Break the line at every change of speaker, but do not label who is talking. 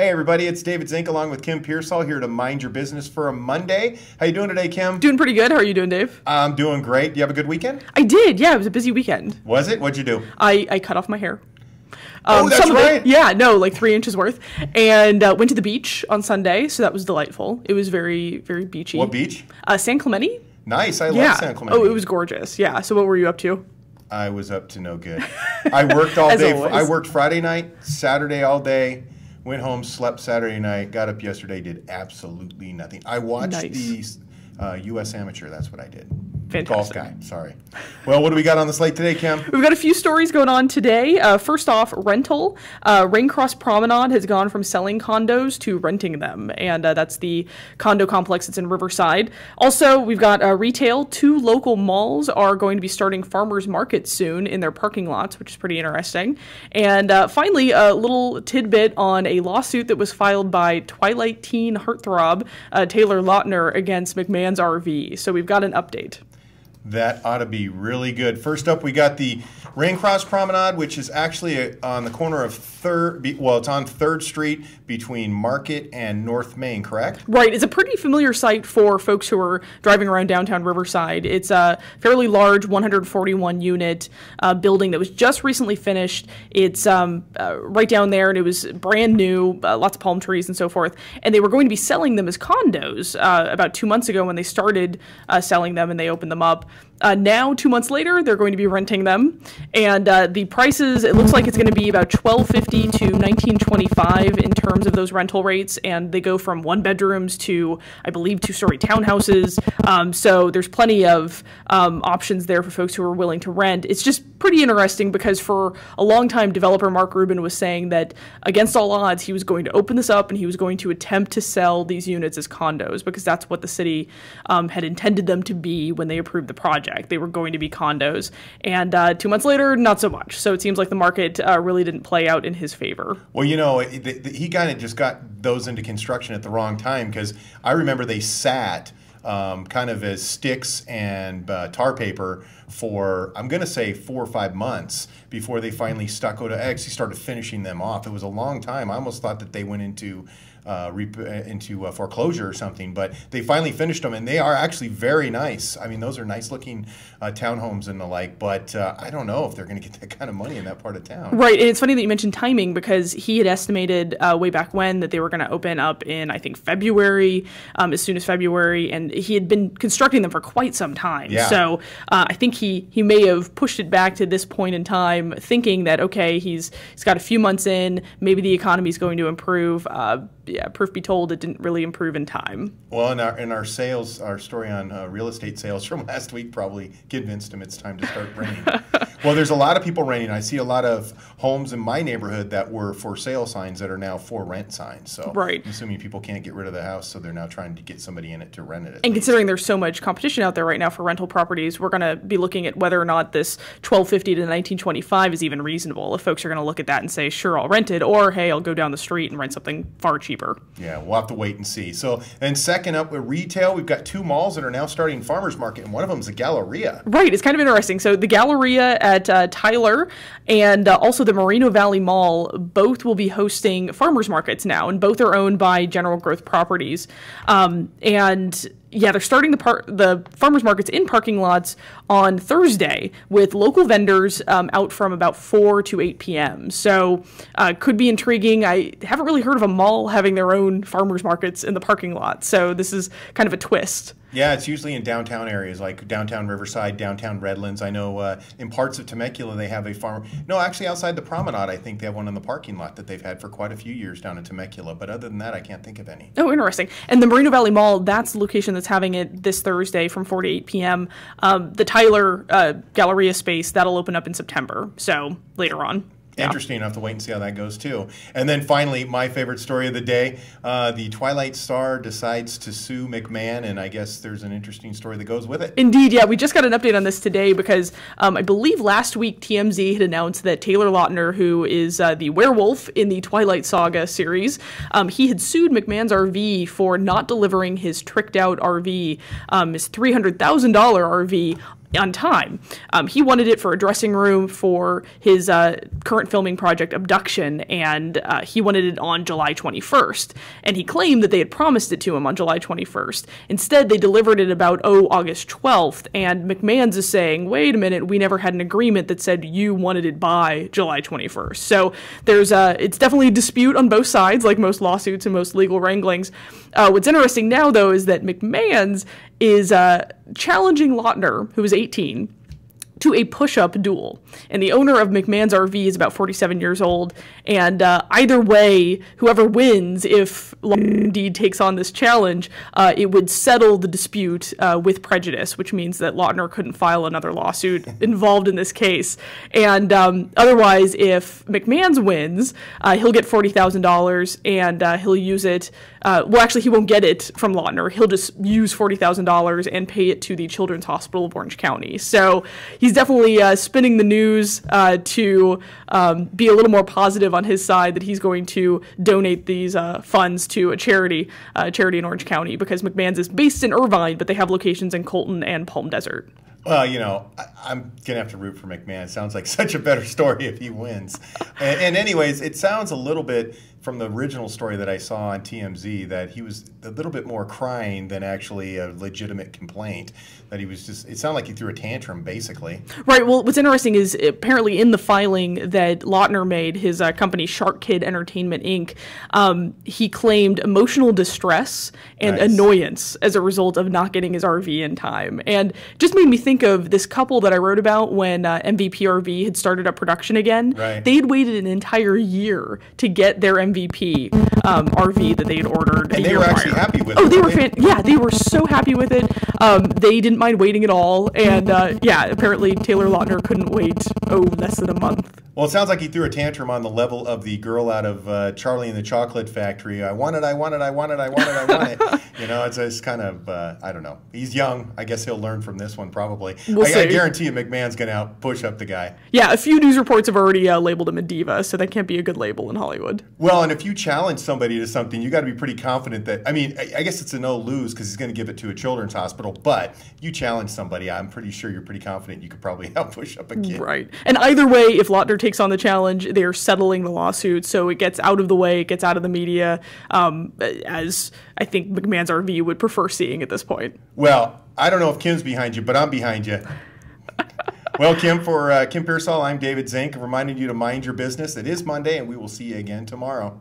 Hey everybody, it's David Zink along with Kim Pearsall here to mind your business for a Monday. How you doing today, Kim?
Doing pretty good. How are you doing, Dave?
I'm doing great. You have a good weekend?
I did. Yeah, it was a busy weekend.
Was it? What'd you do?
I cut off my hair.
Oh, that's
some of
right.
it, yeah, no, like 3 inches worth. And went to the beach on Sunday, so that was delightful. It was very, very beachy.
What beach?
San Clemente.
Nice. I
Yeah.
love San Clemente.
Oh, it was gorgeous. Yeah. So what were you up to?
I was up to no good. I worked all
As
day.
always.
I worked Friday night, Saturday all day. Went home, slept Saturday night, got up yesterday, did absolutely nothing. I watched
Nice.
the U.S. Amateur. That's what I did.
Fantastic.
Golf guy. Sorry. Well, what do we got on the slate today, Kim?
We've got a few stories going on today. First off, rental. Raincross Promenade has gone from selling condos to renting them, and that's the condo complex that's in Riverside. Also, we've got retail. 2 local malls are going to be starting farmers markets soon in their parking lots, which is pretty interesting. And finally, a little tidbit on a lawsuit that was filed by Twilight teen heartthrob Taylor Lautner against McMahon's RV. So we've got an update.
That ought to be really good. First up, we got the Raincross Promenade, which is actually on the corner of it's on 3rd Street between Market and North Main, correct?
Right. It's a pretty familiar site for folks who are driving around downtown Riverside. It's a fairly large 141-unit building that was just recently finished. It's right down there, and it was brand new, lots of palm trees and so forth. And they were going to be selling them as condos about 2 months ago when they started selling them and they opened them up. Now, 2 months later, they're going to be renting them, and the prices, it looks like it's going to be about $1,250 to $1,925 in terms of those rental rates, and they go from 1-bedrooms to, I believe, 2-story townhouses, so there's plenty of options there for folks who are willing to rent. It's just pretty interesting because for a long time, developer Mark Rubin was saying that against all odds, he was going to open this up and he was going to attempt to sell these units as condos because that's what the city had intended them to be when they approved the project. They were going to be condos, and 2 months later, not so much. So it seems like the market really didn't play out in his favor.
Well, you know, he kind of just got those into construction at the wrong time because I remember they sat kind of as sticks and tar paper for, I'm going to say 4 or 5 months before they finally actually started finishing them off. It was a long time. I almost thought that they went into foreclosure or something, but they finally finished them, and they are actually very nice. I mean, those are nice looking townhomes and the like, but I don't know if they're going to get that kind of money in that part of town.
Right, and it's funny that you mentioned timing because he had estimated way back when that they were going to open up in, I think, February, as soon as February, and he had been constructing them for quite some time.
Yeah.
So I think he may have pushed it back to this point in time, thinking that, okay, he's got a few months in, maybe the economy is going to improve. Yeah, proof be told, it didn't really improve in time.
Well, in our story on real estate sales from last week probably convinced him it's time to start renting. Well, there's a lot of people renting. I see a lot of homes in my neighborhood that were for sale signs that are now for rent signs. So
right.
I'm assuming people can't get rid of the house, so they're now trying to get somebody in it to rent it.
And considering there's so much competition out there right now for rental properties, we're going to be looking at whether or not this $1,250 to $1,925 is even reasonable. If folks are going to look at that and say, sure, I'll rent it, or hey, I'll go down the street and rent something far cheaper.
Yeah, we'll have to wait and see. So, and second up with retail, we've got 2 malls that are now starting farmers market, and one of them is a Galleria.
Right, it's kind of interesting. So the Galleria at Tyler and also the Moreno Valley Mall, both will be hosting farmers markets now, and both are owned by General Growth Properties. And yeah, they're starting the farmers markets in parking lots on Thursday with local vendors out from about 4 to 8 p.m. So could be intriguing. I haven't really heard of a mall having their own farmers markets in the parking lot. So this is kind of a twist.
Yeah, it's usually in downtown areas like downtown Riverside, downtown Redlands. I know in parts of Temecula they have a farm. No, actually outside the promenade, I think they have one in the parking lot that they've had for quite a few years down in Temecula. But other than that, I can't think of any.
Oh, interesting. And the Moreno Valley Mall, that's the location that's having it this Thursday from 4 to 8 p.m. The Tyler Galleria space, that'll open up in September, so later on. Yeah.
Interesting. I'll have to wait and see how that goes, too. And then finally, my favorite story of the day, the Twilight Star decides to sue McMahon, and I guess there's an interesting story that goes with it.
Indeed, yeah. We just got an update on this today because I believe last week TMZ had announced that Taylor Lautner, who is the werewolf in the Twilight Saga series, he had sued McMahon's RV for not delivering his tricked-out RV, his $300,000 RV, on time. He wanted it for a dressing room for his current filming project, Abduction, and he wanted it on July 21st. And he claimed that they had promised it to him on July 21st. Instead, they delivered it about, August 12th, and McMahon's is saying, wait a minute, we never had an agreement that said you wanted it by July 21st. So it's definitely a dispute on both sides, like most lawsuits and most legal wranglings. What's interesting now, though, is that McMahon's is challenging Lautner, who is 18, to a push-up duel. And the owner of McMahon's RV is about 47 years old. And either way, whoever wins, if Lautner indeed takes on this challenge, it would settle the dispute with prejudice, which means that Lautner couldn't file another lawsuit involved in this case. And otherwise, if McMahon's wins, he'll get $40,000 and he'll use it. Well, actually, he won't get it from Lautner. He'll just use $40,000 and pay it to the Children's Hospital of Orange County. So he's definitely spinning the news to be a little more positive on his side that he's going to donate these funds to a charity in Orange County, because McMahon's is based in Irvine, but they have locations in Colton and Palm Desert.
Well, I'm going to have to root for McMahon. It sounds like such a better story if he wins. And anyways, it sounds a little bit from the original story that I saw on TMZ that he was a little bit more crying than actually a legitimate complaint. That he was just, it sounded like he threw a tantrum, basically.
Right. Well, what's interesting is apparently in the filing that Lautner made, his company Shark Kid Entertainment, Inc., he claimed emotional distress and annoyance as a result of not getting his RV in time. And just made me think of this couple that I wrote about when MVP RV had started up production again.
Right.
They had waited an entire year to get their MVP RV that they had ordered.
And they were actually happy with it.
Oh, they were they were so happy with it. They didn't mind waiting at all. And apparently Taylor Lautner couldn't wait, less than a month.
Well, it sounds like he threw a tantrum on the level of the girl out of Charlie and the Chocolate Factory. I want it, I want it, I want it, I want it, I want it. It's kind of, I don't know. He's young. I guess he'll learn from this one probably. I guarantee you McMahon's going to push up the guy.
Yeah, a few news reports have already labeled him a diva, so that can't be a good label in Hollywood.
Well, and if you challenge somebody to something, you got to be pretty confident that, I guess it's a no-lose because he's going to give it to a children's hospital, but you challenge somebody, I'm pretty sure you're pretty confident you could probably help push up a kid.
Right. And either way, if Lautner takes on the challenge, they're settling the lawsuit, so it gets out of the way, it gets out of the media, as I think McMahon's RV would prefer seeing at this point.
Well, I don't know if Kim's behind you, but I'm behind you. Well, Kim, for Kim Pearsall, I'm David Zink, reminding you to mind your business. It is Monday, and we will see you again tomorrow.